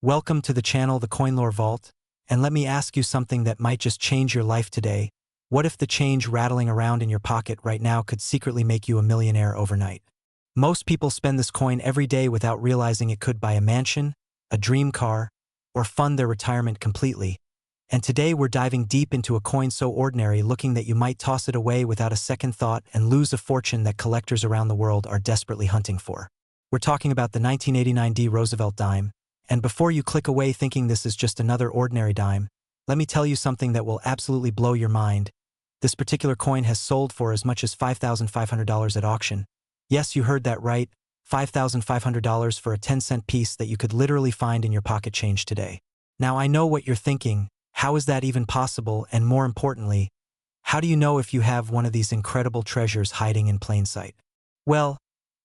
Welcome to the channel, the Coinlore Vault, and let me ask you something that might just change your life today. What if the change rattling around in your pocket right now could secretly make you a millionaire overnight? Most people spend this coin every day without realizing it could buy a mansion, a dream car, or fund their retirement completely. And today we're diving deep into a coin so ordinary looking that you might toss it away without a second thought and lose a fortune that collectors around the world are desperately hunting for. We're talking about the 1989 D Roosevelt Dime. And before you click away thinking this is just another ordinary dime, let me tell you something that will absolutely blow your mind. This particular coin has sold for as much as $5,500 at auction. Yes, you heard that right, $5,500 for a 10-cent piece that you could literally find in your pocket change today. Now I know what you're thinking, how is that even possible, and more importantly, how do you know if you have one of these incredible treasures hiding in plain sight? Well,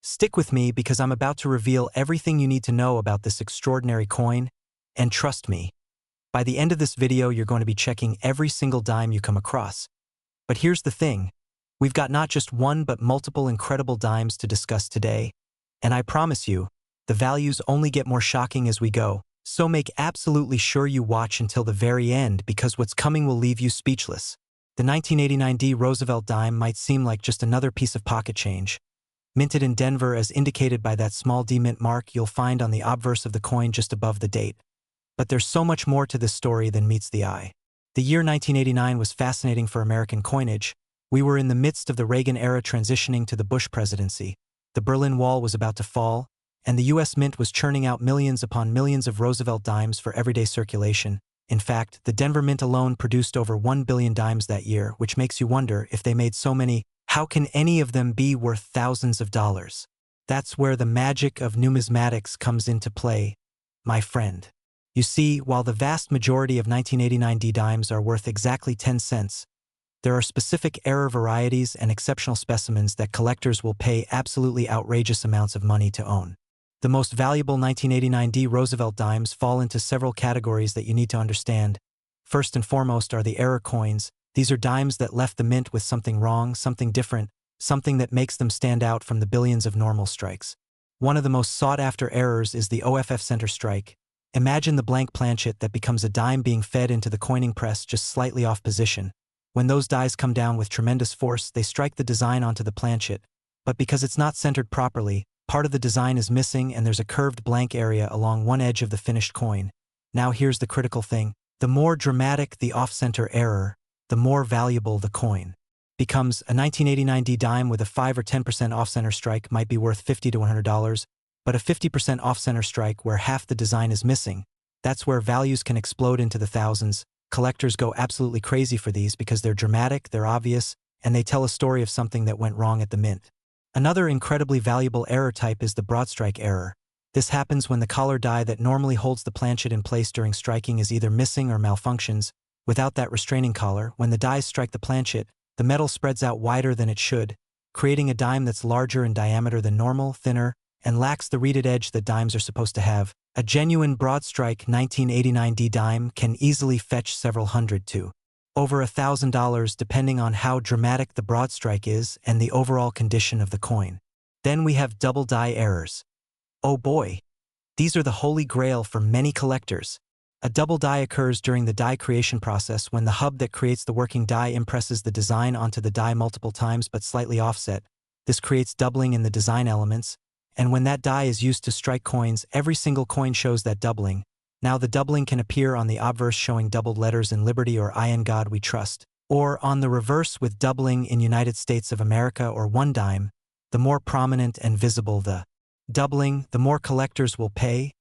stick with me because I'm about to reveal everything you need to know about this extraordinary coin, and trust me, by the end of this video you're going to be checking every single dime you come across. But here's the thing, we've got not just one but multiple incredible dimes to discuss today, and I promise you, the values only get more shocking as we go, so make absolutely sure you watch until the very end because what's coming will leave you speechless. The 1989 D Roosevelt dime might seem like just another piece of pocket change. Minted in Denver as indicated by that small D mint mark you'll find on the obverse of the coin just above the date. But there's so much more to this story than meets the eye. The year 1989 was fascinating for American coinage. We were in the midst of the Reagan era transitioning to the Bush presidency. The Berlin Wall was about to fall, and the U.S. Mint was churning out millions upon millions of Roosevelt dimes for everyday circulation. In fact, the Denver Mint alone produced over 1 billion dimes that year, which makes you wonder if they made so many, how can any of them be worth thousands of dollars? That's where the magic of numismatics comes into play, my friend. You see, while the vast majority of 1989 D dimes are worth exactly 10 cents, there are specific error varieties and exceptional specimens that collectors will pay absolutely outrageous amounts of money to own. The most valuable 1989 D Roosevelt dimes fall into several categories that you need to understand. First and foremost are the error coins. These are dimes that left the mint with something wrong, something different, something that makes them stand out from the billions of normal strikes. One of the most sought-after errors is the OFF center strike. Imagine the blank planchet that becomes a dime being fed into the coining press just slightly off position. When those dies come down with tremendous force, they strike the design onto the planchet, but because it's not centered properly, part of the design is missing and there's a curved blank area along one edge of the finished coin. Now here's the critical thing. The more dramatic the off-center error, the more valuable the coin becomes. A 1989 D dime with a 5 or 10% off-center strike might be worth $50 to $100, but a 50% off-center strike where half the design is missing, that's where values can explode into the thousands. Collectors go absolutely crazy for these because they're dramatic, they're obvious, and they tell a story of something that went wrong at the mint. Another incredibly valuable error type is the broad strike error. This happens when the collar die that normally holds the planchet in place during striking is either missing or malfunctions. Without that restraining collar, when the dies strike the planchet, the metal spreads out wider than it should, creating a dime that's larger in diameter than normal, thinner, and lacks the reeded edge that dimes are supposed to have. A genuine broad strike 1989 D dime can easily fetch several hundred to over $1,000 depending on how dramatic the broad strike is and the overall condition of the coin. Then we have double die errors. Oh boy, these are the holy grail for many collectors. A double die occurs during the die creation process when the hub that creates the working die impresses the design onto the die multiple times but slightly offset. This creates doubling in the design elements, and when that die is used to strike coins, every single coin shows that doubling. Now the doubling can appear on the obverse showing doubled letters in Liberty or I in God We Trust, or on the reverse with doubling in United States of America or one dime. The more prominent and visible the doubling, the more collectors will pay,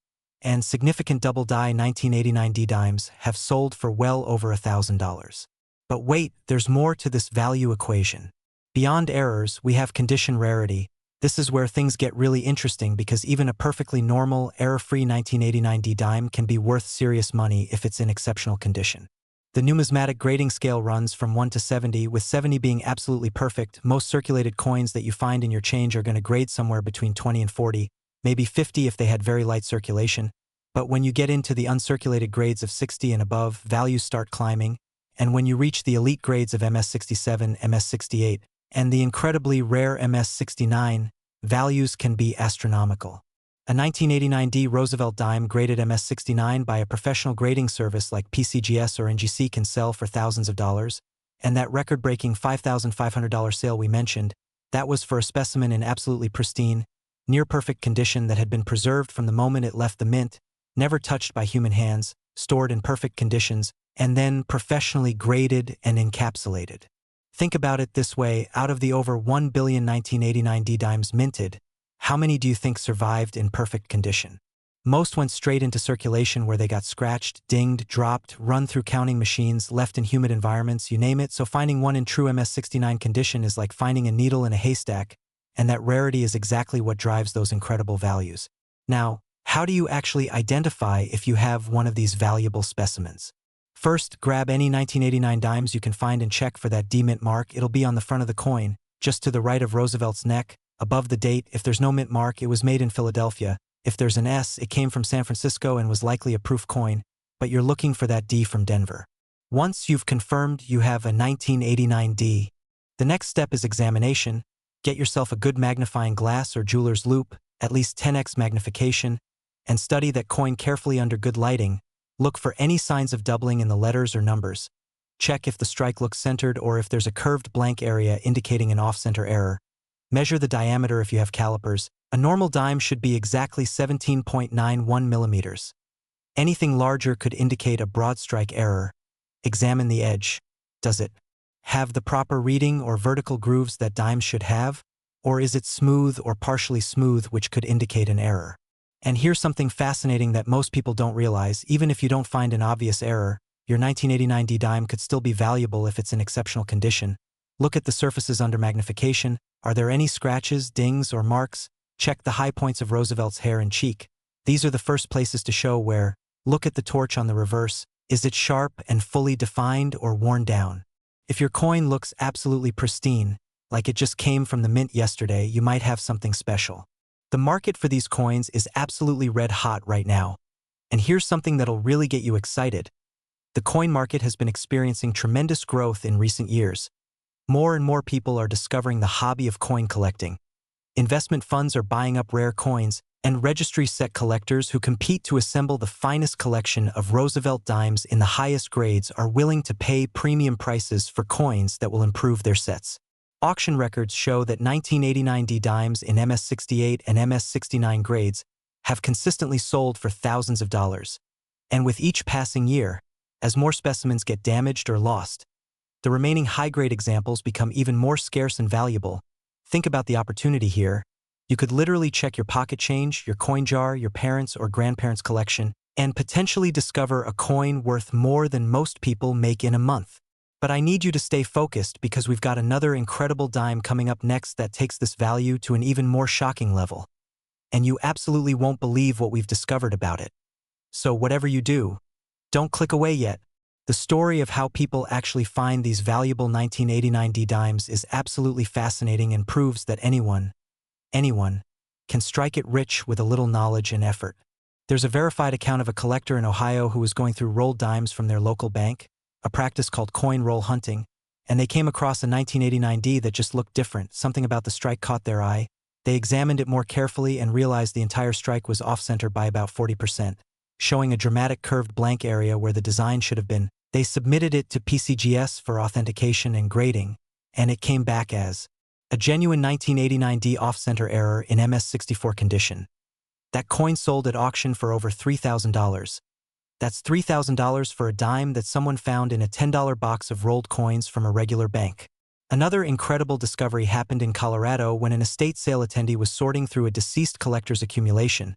and significant double die 1989 D dimes have sold for well over $1,000. But wait, there's more to this value equation. Beyond errors, we have condition rarity. This is where things get really interesting because even a perfectly normal, error-free 1989 D dime can be worth serious money if it's in exceptional condition. The numismatic grading scale runs from 1 to 70, with 70 being absolutely perfect. Most circulated coins that you find in your change are going to grade somewhere between 20 and 40, maybe 50 if they had very light circulation. But when you get into the uncirculated grades of 60 and above, values start climbing, and when you reach the elite grades of MS67, MS68, and the incredibly rare MS69, values can be astronomical. A 1989 D Roosevelt Dime graded MS-69 by a professional grading service like PCGS or NGC can sell for thousands of dollars, and that record-breaking $5,500 sale we mentioned, that was for a specimen in absolutely pristine, near-perfect condition that had been preserved from the moment it left the mint, never touched by human hands, stored in perfect conditions, and then professionally graded and encapsulated. Think about it this way: out of the over 1 billion 1989 D-dimes minted, how many do you think survived in perfect condition? Most went straight into circulation where they got scratched, dinged, dropped, run through counting machines, left in humid environments, you name it. So finding one in true MS-69 condition is like finding a needle in a haystack, and that rarity is exactly what drives those incredible values. Now, how do you actually identify if you have one of these valuable specimens? First, grab any 1989 dimes you can find and check for that D mint mark. It'll be on the front of the coin, just to the right of Roosevelt's neck, above the date. If there's no mint mark, it was made in Philadelphia. If there's an S, it came from San Francisco and was likely a proof coin, but you're looking for that D from Denver. Once you've confirmed you have a 1989 D, the next step is examination. Get yourself a good magnifying glass or jeweler's loupe, at least 10x magnification, and study that coin carefully under good lighting. Look for any signs of doubling in the letters or numbers. Check if the strike looks centered or if there's a curved blank area indicating an off-center error. Measure the diameter if you have calipers. A normal dime should be exactly 17.91 millimeters. Anything larger could indicate a broad strike error. Examine the edge. Does it have the proper reading or vertical grooves that dimes should have? Or is it smooth or partially smooth, which could indicate an error? And here's something fascinating that most people don't realize: even if you don't find an obvious error, your 1989 D dime could still be valuable if it's in exceptional condition. Look at the surfaces under magnification. Are there any scratches, dings, or marks? Check the high points of Roosevelt's hair and cheek. These are the first places to show wear. Look at the torch on the reverse. Is it sharp and fully defined or worn down? If your coin looks absolutely pristine, like it just came from the mint yesterday, you might have something special. The market for these coins is absolutely red hot right now. And here's something that'll really get you excited. The coin market has been experiencing tremendous growth in recent years. More and more people are discovering the hobby of coin collecting. Investment funds are buying up rare coins, and registry set collectors who compete to assemble the finest collection of Roosevelt dimes in the highest grades are willing to pay premium prices for coins that will improve their sets. Auction records show that 1989 D dimes in MS-68 and MS-69 grades have consistently sold for thousands of dollars. And with each passing year, as more specimens get damaged or lost, the remaining high-grade examples become even more scarce and valuable. Think about the opportunity here. You could literally check your pocket change, your coin jar, your parents' or grandparents' collection, and potentially discover a coin worth more than most people make in a month. But I need you to stay focused because we've got another incredible dime coming up next that takes this value to an even more shocking level. And you absolutely won't believe what we've discovered about it. So whatever you do, don't click away yet. The story of how people actually find these valuable 1989 D dimes is absolutely fascinating and proves that anyone can strike it rich with a little knowledge and effort. There's a verified account of a collector in Ohio who was going through rolled dimes from their local bank, a practice called coin roll hunting, and they came across a 1989 D that just looked different. Something about the strike caught their eye. They examined it more carefully and realized the entire strike was off-center by about 40%, showing a dramatic curved blank area where the design should have been. They submitted it to PCGS for authentication and grading, and it came back as a genuine 1989 D off-center error in MS-64 condition. That coin sold at auction for over $3,000. That's $3,000 for a dime that someone found in a $10 box of rolled coins from a regular bank. Another incredible discovery happened in Colorado when an estate sale attendee was sorting through a deceased collector's accumulation.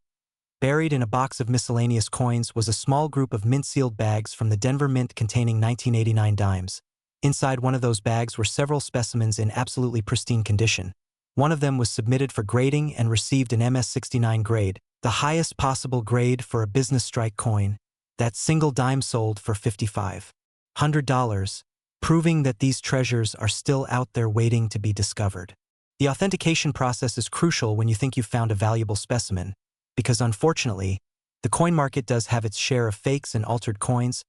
Buried in a box of miscellaneous coins was a small group of mint-sealed bags from the Denver Mint containing 1989 dimes. Inside one of those bags were several specimens in absolutely pristine condition. One of them was submitted for grading and received an MS-69 grade, the highest possible grade for a business strike coin. That single dime sold for $5,500, proving that these treasures are still out there waiting to be discovered. The authentication process is crucial when you think you've found a valuable specimen, because unfortunately, the coin market does have its share of fakes and altered coins.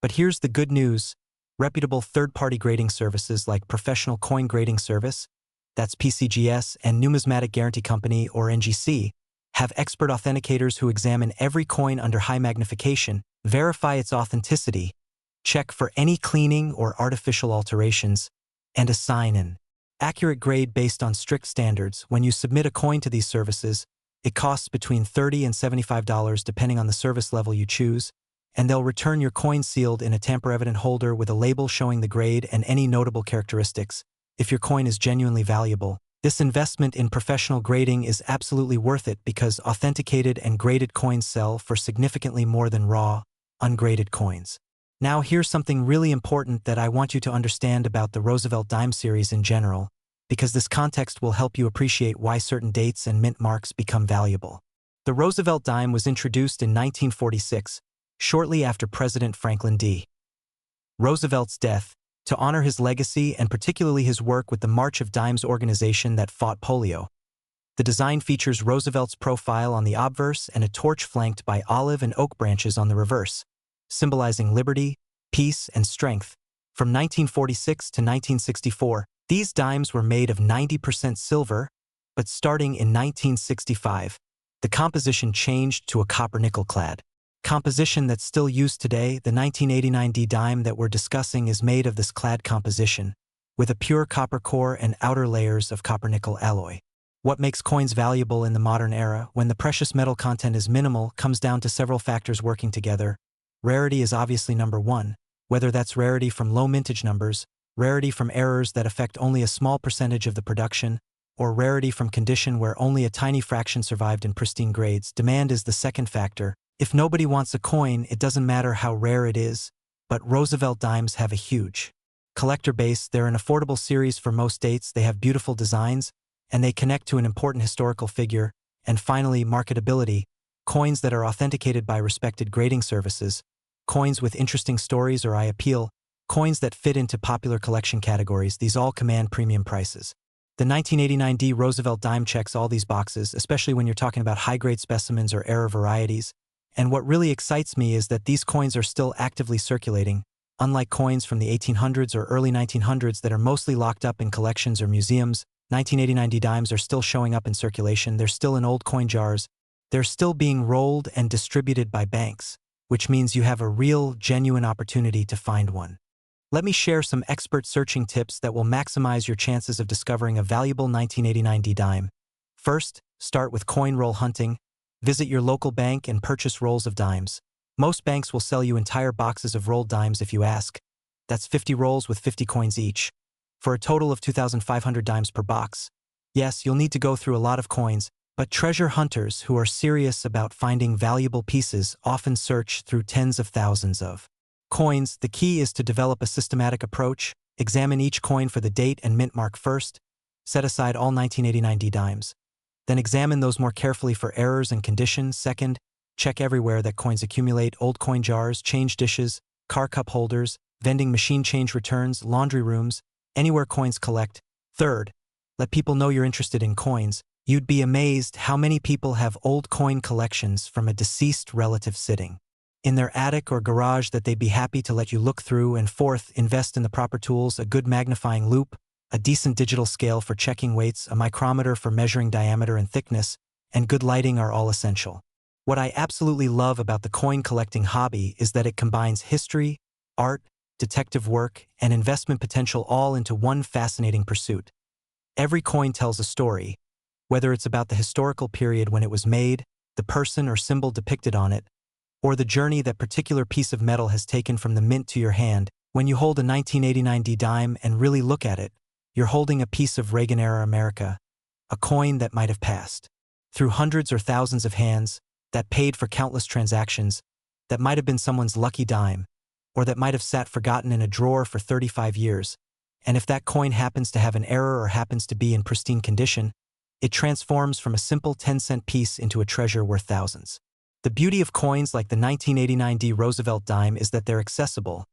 But here's the good news. Reputable third-party grading services like Professional Coin Grading Service, that's PCGS, and Numismatic Guarantee Company, or NGC, Have expert authenticators who examine every coin under high magnification, verify its authenticity, check for any cleaning or artificial alterations, and assign an accurate grade based on strict standards. When you submit a coin to these services, it costs between $30 and $75 depending on the service level you choose, and they'll return your coin sealed in a tamper-evident holder with a label showing the grade and any notable characteristics. If your coin is genuinely valuable, this investment in professional grading is absolutely worth it because authenticated and graded coins sell for significantly more than raw, ungraded coins. Now here's something really important that I want you to understand about the Roosevelt Dime series in general, because this context will help you appreciate why certain dates and mint marks become valuable. The Roosevelt Dime was introduced in 1946, shortly after President Franklin D. Roosevelt's death, to honor his legacy and particularly his work with the March of Dimes organization that fought polio. The design features Roosevelt's profile on the obverse and a torch flanked by olive and oak branches on the reverse, symbolizing liberty, peace, and strength. From 1946 to 1964, these dimes were made of 90% silver, but starting in 1965, the composition changed to a copper-nickel clad composition that's still used today. The 1989 D dime that we're discussing is made of this clad composition, with a pure copper core and outer layers of copper-nickel alloy. What makes coins valuable in the modern era, when the precious metal content is minimal, comes down to several factors working together. Rarity is obviously number one, whether that's rarity from low mintage numbers, rarity from errors that affect only a small percentage of the production, or rarity from condition where only a tiny fraction survived in pristine grades. Demand is the second factor. If nobody wants a coin, it doesn't matter how rare it is, but Roosevelt dimes have a huge collector base. They're an affordable series for most dates, they have beautiful designs, and they connect to an important historical figure. And finally, marketability. Coins that are authenticated by respected grading services, coins with interesting stories or eye appeal, coins that fit into popular collection categories, these all command premium prices. The 1989 D Roosevelt dime checks all these boxes, especially when you're talking about high-grade specimens or error varieties. And what really excites me is that these coins are still actively circulating, unlike coins from the 1800s or early 1900s that are mostly locked up in collections or museums. 1989 D dimes are still showing up in circulation, they're still in old coin jars, they're still being rolled and distributed by banks, which means you have a real, genuine opportunity to find one. Let me share some expert searching tips that will maximize your chances of discovering a valuable 1989 D dime. First, start with coin roll hunting. Visit your local bank and purchase rolls of dimes. Most banks will sell you entire boxes of rolled dimes if you ask. That's 50 rolls with 50 coins each, for a total of 2,500 dimes per box. Yes, you'll need to go through a lot of coins, but treasure hunters who are serious about finding valuable pieces often search through tens of thousands of coins. The key is to develop a systematic approach. Examine each coin for the date and mint mark first. Set aside all 1989 D dimes. Then examine those more carefully for errors and conditions. Second, check everywhere that coins accumulate: old coin jars, change dishes, car cup holders, vending machine change returns, laundry rooms, anywhere coins collect. Third, let people know you're interested in coins. You'd be amazed how many people have old coin collections from a deceased relative sitting in their attic or garage that they'd be happy to let you look through. And fourth, invest in the proper tools: a good magnifying loupe, a decent digital scale for checking weights, a micrometer for measuring diameter and thickness, and good lighting are all essential. What I absolutely love about the coin collecting hobby is that it combines history, art, detective work, and investment potential all into one fascinating pursuit. Every coin tells a story, whether it's about the historical period when it was made, the person or symbol depicted on it, or the journey that particular piece of metal has taken from the mint to your hand. When you hold a 1989 D dime and really look at it, you're holding a piece of Reagan-era America, a coin that might have passed through hundreds or thousands of hands, that paid for countless transactions, that might have been someone's lucky dime, or that might have sat forgotten in a drawer for 35 years. And if that coin happens to have an error or happens to be in pristine condition, it transforms from a simple 10-cent piece into a treasure worth thousands. The beauty of coins like the 1989 D Roosevelt dime is that they're accessible.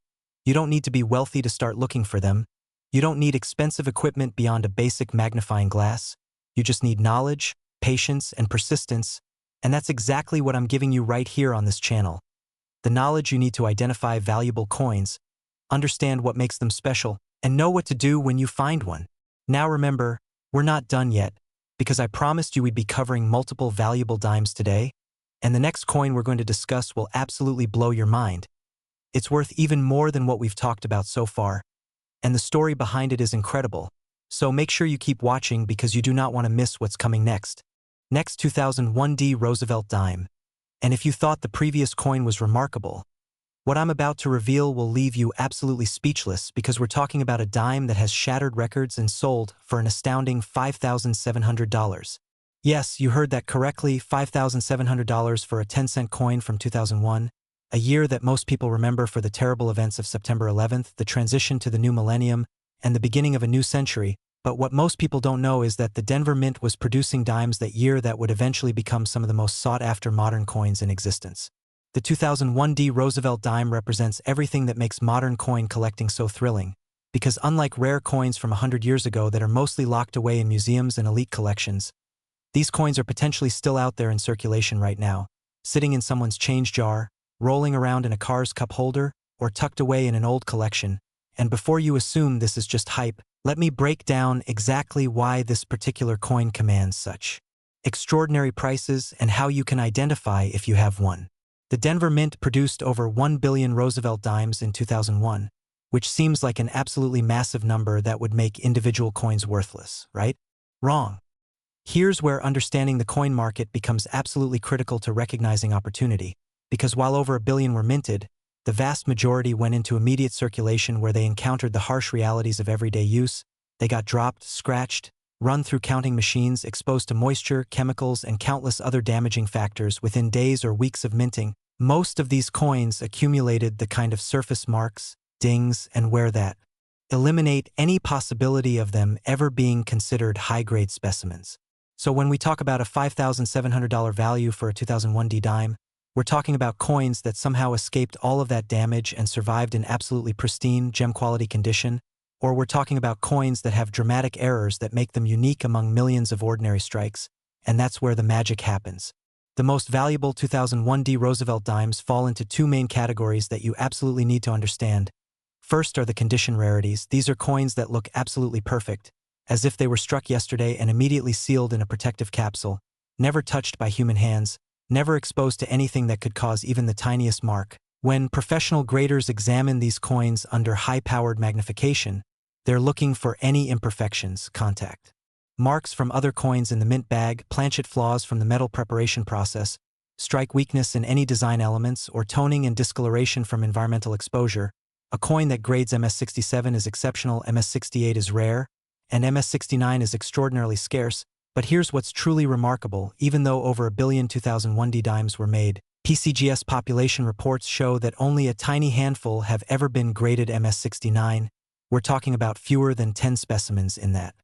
You don't need to be wealthy to start looking for them. You don't need expensive equipment beyond a basic magnifying glass. You just need knowledge, patience, and persistence, and that's exactly what I'm giving you right here on this channel. The knowledge you need to identify valuable coins, understand what makes them special, and know what to do when you find one. Now remember, we're not done yet. because I promised you we'd be covering multiple valuable dimes today, and the next coin we're going to discuss will absolutely blow your mind. It's worth even more than what we've talked about so far, and the story behind it is incredible. So make sure you keep watching because you do not want to miss what's coming next. Next, 2001 D Roosevelt Dime. And if you thought the previous coin was remarkable, what I'm about to reveal will leave you absolutely speechless because we're talking about a dime that has shattered records and sold for an astounding $5,700. Yes, you heard that correctly, $5,700 for a 10-cent coin from 2001, a year that most people remember for the terrible events of September 11th, the transition to the new millennium, and the beginning of a new century. But what most people don't know is that the Denver Mint was producing dimes that year that would eventually become some of the most sought-after modern coins in existence. The 2001 D Roosevelt dime represents everything that makes modern coin collecting so thrilling, because unlike rare coins from 100 years ago that are mostly locked away in museums and elite collections, these coins are potentially still out there in circulation right now, sitting in someone's change jar, rolling around in a car's cup holder, or tucked away in an old collection. And before you assume this is just hype, let me break down exactly why this particular coin commands such extraordinary prices and how you can identify if you have one. The Denver Mint produced over 1 billion Roosevelt dimes in 2001, which seems like an absolutely massive number that would make individual coins worthless, right? Wrong. Here's where understanding the coin market becomes absolutely critical to recognizing opportunity, because while over a billion were minted, the vast majority went into immediate circulation where they encountered the harsh realities of everyday use. They got dropped, scratched, run through counting machines, exposed to moisture, chemicals, and countless other damaging factors within days or weeks of minting. Most of these coins accumulated the kind of surface marks, dings, and wear that eliminate any possibility of them ever being considered high-grade specimens. So when we talk about a $5,700 value for a 2001 D dime, we're talking about coins that somehow escaped all of that damage and survived in absolutely pristine, gem-quality condition, or we're talking about coins that have dramatic errors that make them unique among millions of ordinary strikes, and that's where the magic happens. The most valuable 2001 D Roosevelt dimes fall into two main categories that you absolutely need to understand. First are the condition rarities. These are coins that look absolutely perfect, as if they were struck yesterday and immediately sealed in a protective capsule, never touched by human hands, never exposed to anything that could cause even the tiniest mark. When professional graders examine these coins under high-powered magnification, they're looking for any imperfections, contact marks from other coins in the mint bag, planchet flaws from the metal preparation process, strike weakness in any design elements, or toning and discoloration from environmental exposure. A coin that grades MS67 is exceptional, MS68 is rare, and MS69 is extraordinarily scarce. But here's what's truly remarkable: even though over a billion 2001 D dimes were made, PCGS population reports show that only a tiny handful have ever been graded MS69. We're talking about fewer than 10 specimens in that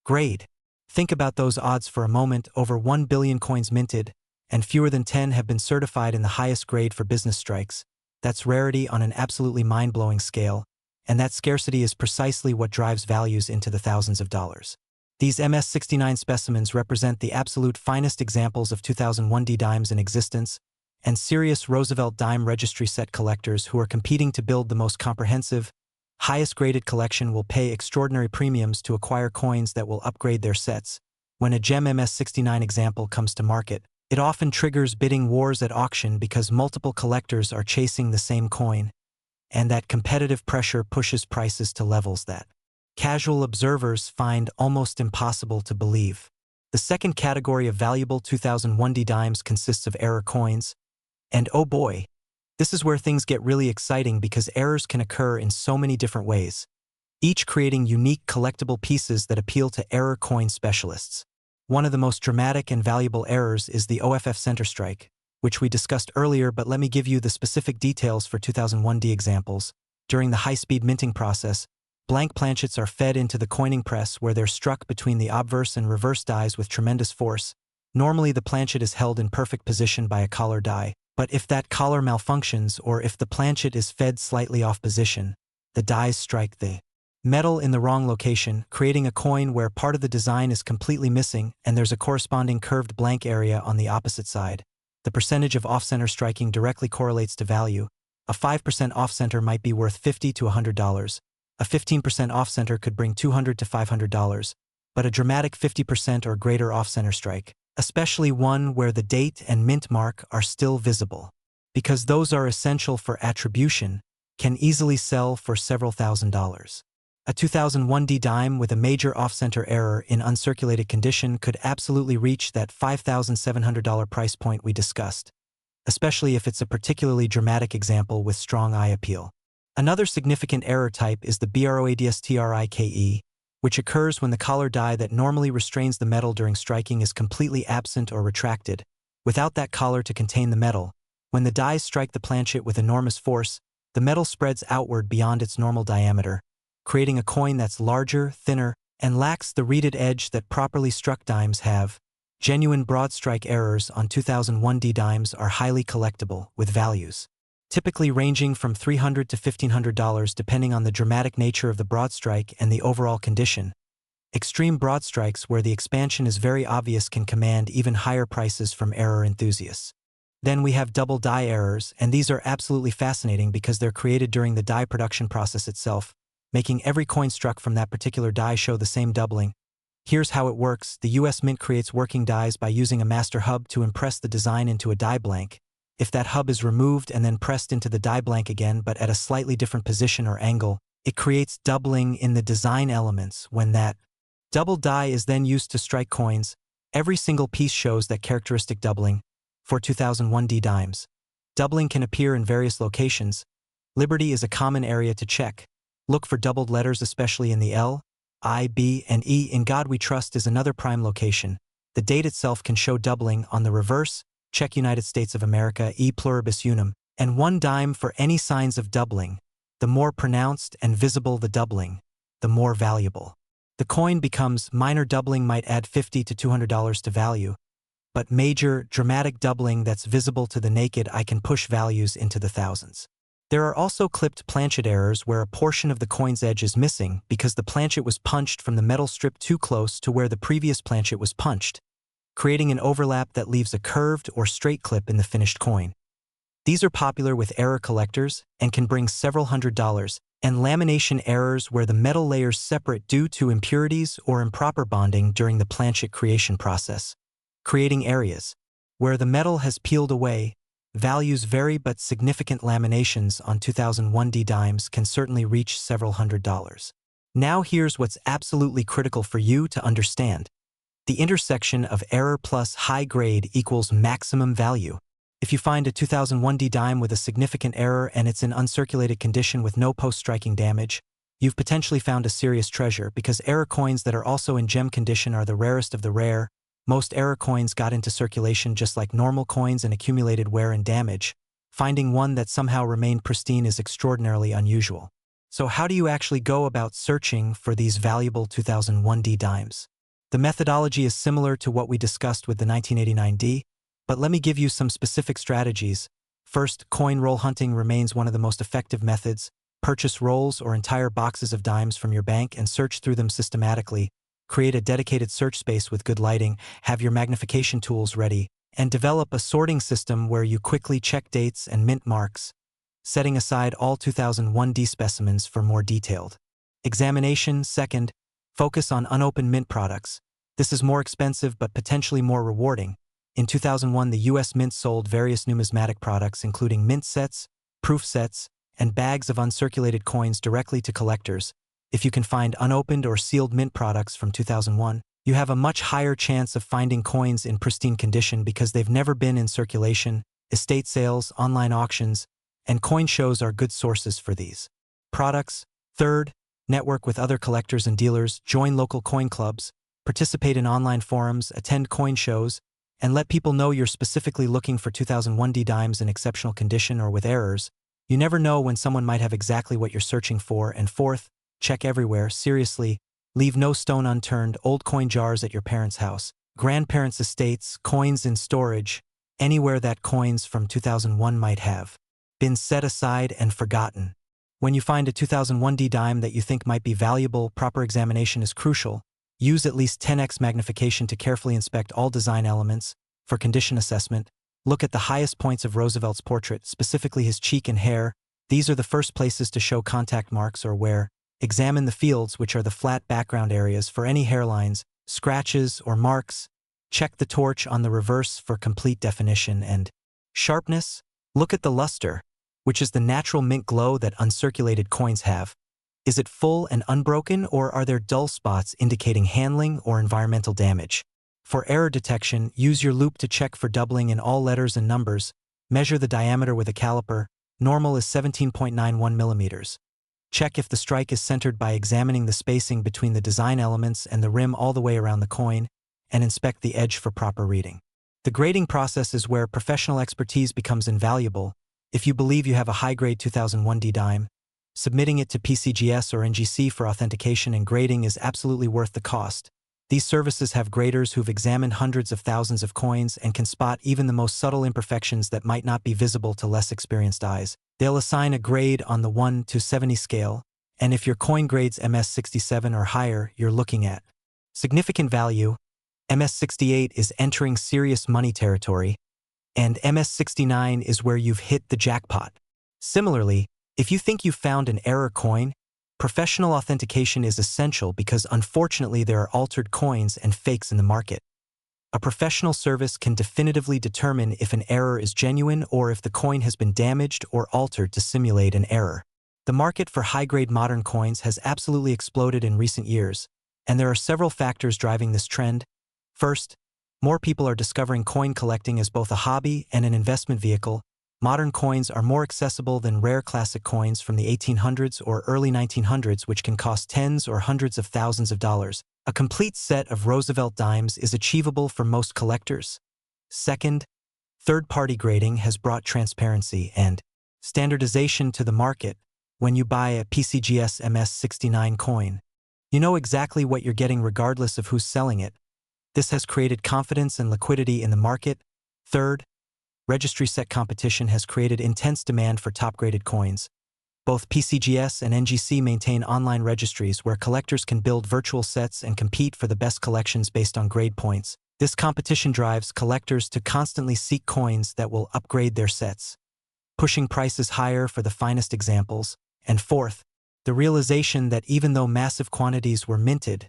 grade. Think about those odds for a moment: over 1 billion coins minted, and fewer than 10 have been certified in the highest grade for business strikes. That's rarity on an absolutely mind-blowing scale, and that scarcity is precisely what drives values into the thousands of dollars. These MS69 specimens represent the absolute finest examples of 2001 D dimes in existence, and serious Roosevelt dime registry set collectors who are competing to build the most comprehensive, highest-graded collection will pay extraordinary premiums to acquire coins that will upgrade their sets. When a gem MS69 example comes to market, it often triggers bidding wars at auction because multiple collectors are chasing the same coin, and that competitive pressure pushes prices to levels that casual observers find almost impossible to believe. The second category of valuable 2001 D dimes consists of error coins, and oh boy, this is where things get really exciting because errors can occur in so many different ways, each creating unique collectible pieces that appeal to error coin specialists. One of the most dramatic and valuable errors is the OFF center strike, which we discussed earlier, but let me give you the specific details for 2001 D examples. During the high-speed minting process, blank planchets are fed into the coining press where they're struck between the obverse and reverse dies with tremendous force. Normally the planchet is held in perfect position by a collar die, but if that collar malfunctions or if the planchet is fed slightly off position, the dies strike the metal in the wrong location, creating a coin where part of the design is completely missing and there's a corresponding curved blank area on the opposite side. The percentage of off-center striking directly correlates to value. A 5% off-center might be worth $50 to $100. A 15% off-center could bring $200 to $500. but a dramatic 50% or greater off-center strike, especially one where the date and mint mark are still visible, because those are essential for attribution, can easily sell for several $1,000s. A 2001 D dime with a major off-center error in uncirculated condition could absolutely reach that $5,700 price point we discussed, especially if it's a particularly dramatic example with strong eye appeal. Another significant error type is the BROADSTRIKE, which occurs when the collar die that normally restrains the metal during striking is completely absent or retracted. Without that collar to contain the metal, when the dies strike the planchet with enormous force, the metal spreads outward beyond its normal diameter, creating a coin that's larger, thinner, and lacks the reeded edge that properly struck dimes have. Genuine broad strike errors on 2001 D dimes are highly collectible, with values typically ranging from $300 to $1,500 depending on the dramatic nature of the broad strike and the overall condition. Extreme broad strikes where the expansion is very obvious can command even higher prices from error enthusiasts. Then we have double die errors, and these are absolutely fascinating because they're created during the die production process itself, making every coin struck from that particular die show the same doubling. Here's how it works. The US Mint creates working dies by using a master hub to impress the design into a die blank. If that hub is removed and then pressed into the die blank again but at a slightly different position or angle, it creates doubling in the design elements. When that double die is then used to strike coins, every single piece shows that characteristic doubling. For 2001 D dimes, doubling can appear in various locations. Liberty is a common area to check. Look for doubled letters especially in the L, I, B, and E. In God We Trust is another prime location. The date itself can show doubling. On the reverse, check United States of America, E pluribus unum, and 1 dime for any signs of doubling. The more pronounced and visible the doubling, the more valuable. The coin becomes minor doubling might add $50 to $200 to value, but major, dramatic doubling that's visible to the naked eye can push values into the thousands. There are also clipped planchet errors where a portion of the coin's edge is missing because the planchet was punched from the metal strip too close to where the previous planchet was punched, creating an overlap that leaves a curved or straight clip in the finished coin. These are popular with error collectors and can bring several $100s, and lamination errors where the metal layers separate due to impurities or improper bonding during the planchet creation process, creating areas where the metal has peeled away. Values vary, but significant laminations on 2001 D dimes can certainly reach several $100s. Now here's what's absolutely critical for you to understand. The intersection of error plus high grade equals maximum value. If you find a 2001 D dime with a significant error and it's in uncirculated condition with no post-striking damage, you've potentially found a serious treasure, because error coins that are also in gem condition are the rarest of the rare. Most error coins got into circulation just like normal coins and accumulated wear and damage. Finding one that somehow remained pristine is extraordinarily unusual. So how do you actually go about searching for these valuable 2001 D dimes? The methodology is similar to what we discussed with the 1989 D, but let me give you some specific strategies. First, coin roll hunting remains one of the most effective methods. Purchase rolls or entire boxes of dimes from your bank and search through them systematically. Create a dedicated search space with good lighting, have your magnification tools ready, and develop a sorting system where you quickly check dates and mint marks, setting aside all 2001 D specimens for more detailed examination. Second, focus on unopened mint products. This is more expensive but potentially more rewarding. In 2001, the US Mint sold various numismatic products including mint sets, proof sets, and bags of uncirculated coins directly to collectors. If you can find unopened or sealed mint products from 2001, you have a much higher chance of finding coins in pristine condition because they've never been in circulation. Estate sales, online auctions, and coin shows are good sources for these products. Third, network with other collectors and dealers, join local coin clubs, participate in online forums, attend coin shows, and let people know you're specifically looking for 2001 D dimes in exceptional condition or with errors. You never know when someone might have exactly what you're searching for. And fourth, check everywhere. Seriously, leave no stone unturned. Old coin jars at your parents' house, grandparents' estates, coins in storage, anywhere that coins from 2001 might have been set aside and forgotten. When you find a 2001 D dime that you think might be valuable, proper examination is crucial. Use at least 10x magnification to carefully inspect all design elements. For condition assessment, look at the highest points of Roosevelt's portrait, specifically his cheek and hair. These are the first places to show contact marks or wear. Examine the fields, which are the flat background areas, for any hairlines, scratches, or marks. Check the torch on the reverse for complete definition and sharpness. Look at the luster, which is the natural mint glow that uncirculated coins have. Is it full and unbroken, or are there dull spots indicating handling or environmental damage? For error detection, use your loupe to check for doubling in all letters and numbers. Measure the diameter with a caliper. Normal is 17.91 millimeters. Check if the strike is centered by examining the spacing between the design elements and the rim all the way around the coin, and inspect the edge for proper reading. The grading process is where professional expertise becomes invaluable. If you believe you have a high-grade 2001 D dime, submitting it to PCGS or NGC for authentication and grading is absolutely worth the cost. These services have graders who've examined hundreds of thousands of coins and can spot even the most subtle imperfections that might not be visible to less experienced eyes. They'll assign a grade on the 1 to 70 scale, and if your coin grades MS67 or higher, you're looking at significant value. MS68 is entering serious money territory, and MS69 is where you've hit the jackpot. Similarly, if you think you've found an error coin, professional authentication is essential because unfortunately there are altered coins and fakes in the market. A professional service can definitively determine if an error is genuine or if the coin has been damaged or altered to simulate an error. The market for high-grade modern coins has absolutely exploded in recent years, and there are several factors driving this trend. First, more people are discovering coin collecting as both a hobby and an investment vehicle. Modern coins are more accessible than rare classic coins from the 1800s or early 1900s, which can cost tens or hundreds of thousands of dollars. A complete set of Roosevelt Dimes is achievable for most collectors. Second, third-party grading has brought transparency and standardization to the market. When you buy a PCGS MS69 coin, you know exactly what you're getting regardless of who's selling it. This has created confidence and liquidity in the market. Third, registry set competition has created intense demand for top-graded coins. Both PCGS and NGC maintain online registries where collectors can build virtual sets and compete for the best collections based on grade points. This competition drives collectors to constantly seek coins that will upgrade their sets, pushing prices higher for the finest examples. And fourth, the realization that even though massive quantities were minted,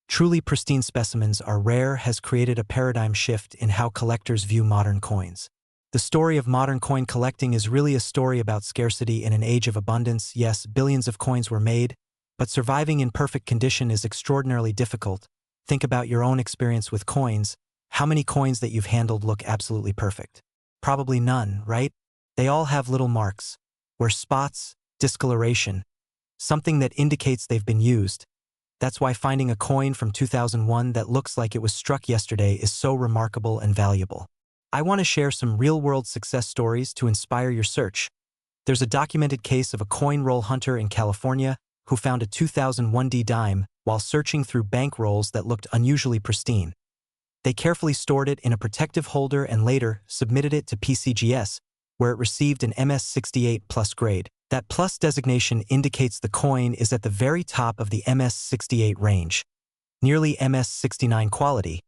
truly pristine specimens are rare has created a paradigm shift in how collectors view modern coins. The story of modern coin collecting is really a story about scarcity in an age of abundance. Yes, billions of coins were made, but surviving in perfect condition is extraordinarily difficult. Think about your own experience with coins. How many coins that you've handled look absolutely perfect? Probably none, right? They all have little marks, or spots, discoloration, something that indicates they've been used. That's why finding a coin from 2001 that looks like it was struck yesterday is so remarkable and valuable. I want to share some real-world success stories to inspire your search. There's a documented case of a coin roll hunter in California who found a 2001 D dime while searching through bank rolls that looked unusually pristine. They carefully stored it in a protective holder and later submitted it to PCGS, where it received an MS68 plus grade. That plus designation indicates the coin is at the very top of the MS68 range, nearly MS69 quality.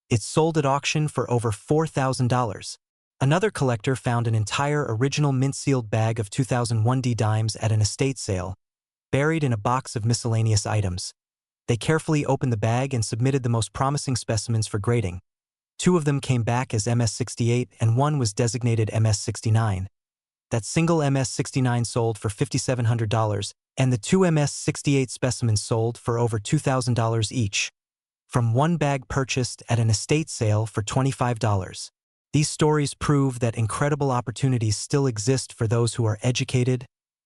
It's sold at auction for over $4,000. Another collector found an entire original mint-sealed bag of 2001 D dimes at an estate sale, buried in a box of miscellaneous items. They carefully opened the bag and submitted the most promising specimens for grading. 2 of them came back as MS68 and 1 was designated MS69. That single MS69 sold for $5,700, and the 2 MS68 specimens sold for over $2,000 each, from one bag purchased at an estate sale for $25. These stories prove that incredible opportunities still exist for those who are educated,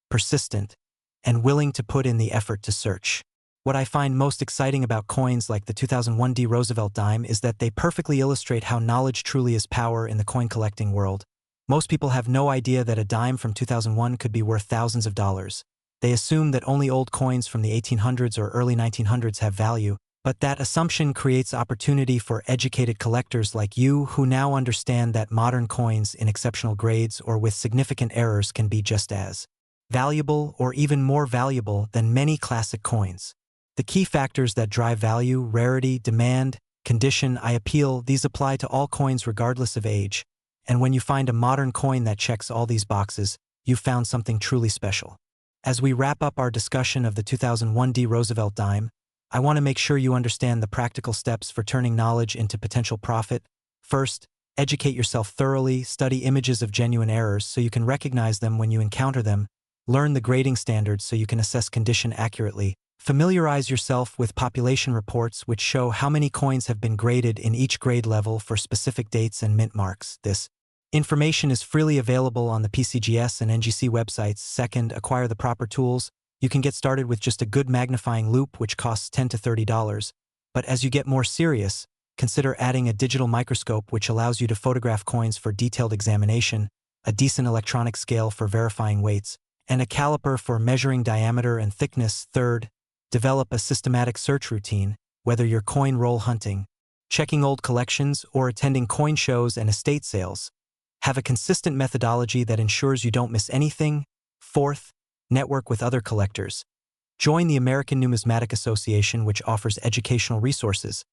persistent, and willing to put in the effort to search. What I find most exciting about coins like the 2001 D Roosevelt Dime is that they perfectly illustrate how knowledge truly is power in the coin collecting world. Most people have no idea that a dime from 2001 could be worth thousands of dollars. They assume that only old coins from the 1800s or early 1900s have value, but that assumption creates opportunity for educated collectors like you who now understand that modern coins in exceptional grades or with significant errors can be just as valuable or even more valuable than many classic coins. The key factors that drive value, rarity, demand, condition, appeal, these apply to all coins regardless of age. And when you find a modern coin that checks all these boxes, you've found something truly special. As we wrap up our discussion of the 2001 D Roosevelt Dime, I want to make sure you understand the practical steps for turning knowledge into potential profit. First, educate yourself thoroughly, study images of genuine errors so you can recognize them when you encounter them, learn the grading standards so you can assess condition accurately, familiarize yourself with population reports which show how many coins have been graded in each grade level for specific dates and mint marks. This information is freely available on the PCGS and NGC websites. Second, acquire the proper tools. You can get started with just a good magnifying loupe, which costs $10 to $30. But as you get more serious, consider adding a digital microscope which allows you to photograph coins for detailed examination, a decent electronic scale for verifying weights, and a caliper for measuring diameter and thickness. Third, develop a systematic search routine, whether you're coin roll hunting, checking old collections, or attending coin shows and estate sales. Have a consistent methodology that ensures you don't miss anything. Fourth, network with other collectors. Join the American Numismatic Association, which offers educational resources,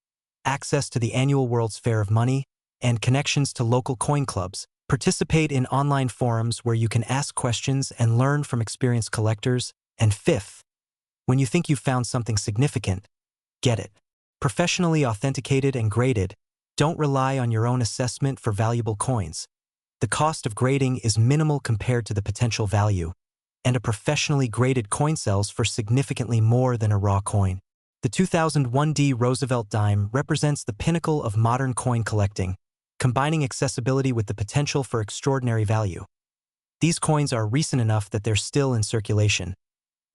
access to the annual World's Fair of Money, and connections to local coin clubs. Participate in online forums where you can ask questions and learn from experienced collectors. And fifth, when you think you've found something significant, get it professionally authenticated and graded. Don't rely on your own assessment for valuable coins. The cost of grading is minimal compared to the potential value, and a professionally graded coin sells for significantly more than a raw coin. The 2001 D Roosevelt Dime represents the pinnacle of modern coin collecting, combining accessibility with the potential for extraordinary value. These coins are recent enough that they're still in circulation,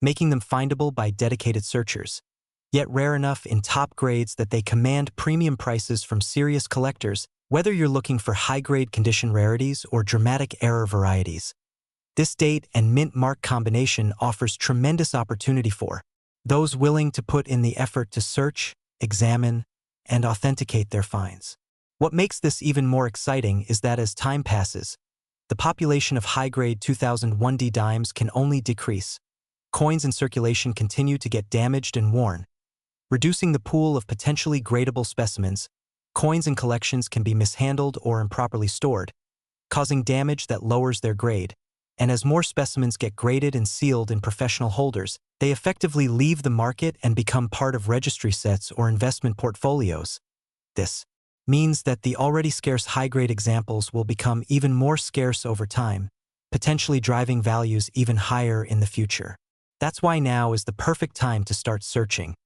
making them findable by dedicated searchers, yet rare enough in top grades that they command premium prices from serious collectors, whether you're looking for high-grade condition rarities or dramatic error varieties. This date and mint mark combination offers tremendous opportunity for those willing to put in the effort to search, examine, and authenticate their finds. What makes this even more exciting is that as time passes, the population of high-grade 2001 D dimes can only decrease. Coins in circulation continue to get damaged and worn, reducing the pool of potentially gradable specimens. Coins in collections can be mishandled or improperly stored, causing damage that lowers their grade. And as more specimens get graded and sealed in professional holders, they effectively leave the market and become part of registry sets or investment portfolios. This means that the already scarce high-grade examples will become even more scarce over time, potentially driving values even higher in the future. That's why now is the perfect time to start searching.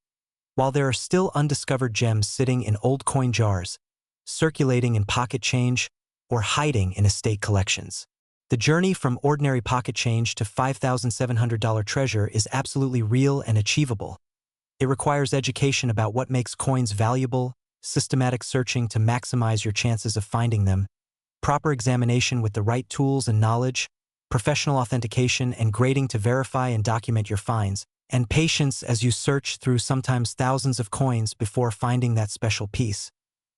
While there are still undiscovered gems sitting in old coin jars, circulating in pocket change, or hiding in estate collections, the journey from ordinary pocket change to $5,700 treasure is absolutely real and achievable. It requires education about what makes coins valuable, systematic searching to maximize your chances of finding them, proper examination with the right tools and knowledge, professional authentication and grading to verify and document your finds, and patience as you search through sometimes thousands of coins before finding that special piece.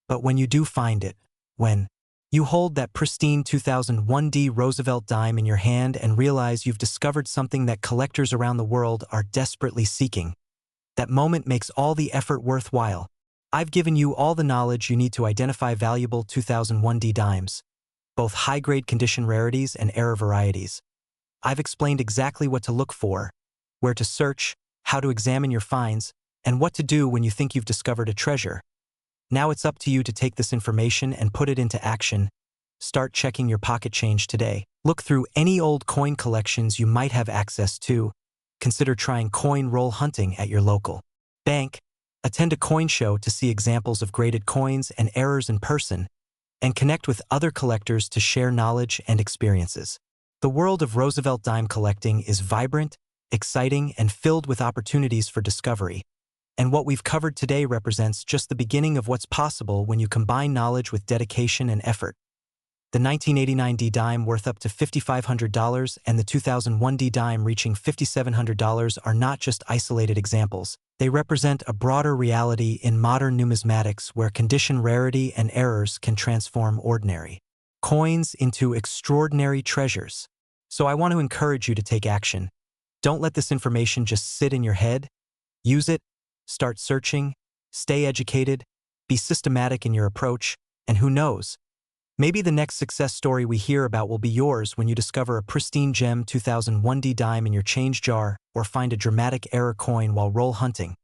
But when you do find it, when you hold that pristine 2001 D Roosevelt dime in your hand and realize you've discovered something that collectors around the world are desperately seeking, that moment makes all the effort worthwhile. I've given you all the knowledge you need to identify valuable 2001 D dimes, both high-grade condition rarities and error varieties. I've explained exactly what to look for, where to search, how to examine your finds, and what to do when you think you've discovered a treasure. Now it's up to you to take this information and put it into action. Start checking your pocket change today. Look through any old coin collections you might have access to. Consider trying coin roll hunting at your local bank. Attend a coin show to see examples of graded coins and errors in person, and connect with other collectors to share knowledge and experiences. The world of Roosevelt dime collecting is vibrant, exciting, and filled with opportunities for discovery. And what we've covered today represents just the beginning of what's possible when you combine knowledge with dedication and effort. The 1989 D dime worth up to $5,500 and the 2001 D dime reaching $5,700 are not just isolated examples. They represent a broader reality in modern numismatics where condition rarity and errors can transform ordinary coins into extraordinary treasures. So I want to encourage you to take action. Don't let this information just sit in your head. Use it, start searching, stay educated, be systematic in your approach, and who knows, Maybe the next success story we hear about will be yours when you discover a pristine gem 2001 D dime in your change jar or find a dramatic error coin while roll hunting.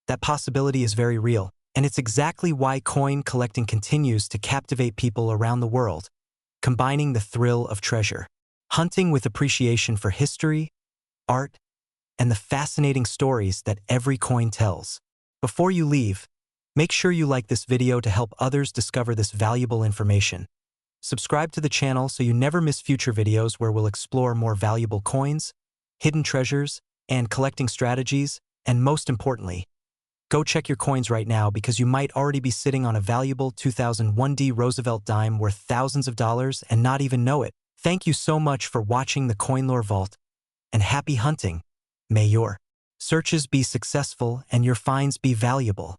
That possibility is very real, and it's exactly why coin collecting continues to captivate people around the world, combining the thrill of treasure hunting with appreciation for history, art, and the fascinating stories that every coin tells. Before you leave, make sure you like this video to help others discover this valuable information. Subscribe to the channel so you never miss future videos where we'll explore more valuable coins, hidden treasures, and collecting strategies, and most importantly, go check your coins right now because you might already be sitting on a valuable 2001 D Roosevelt dime worth thousands of dollars and not even know it. Thank you so much for watching the Coinlore Vault, and happy hunting. May your searches be successful and your finds be valuable.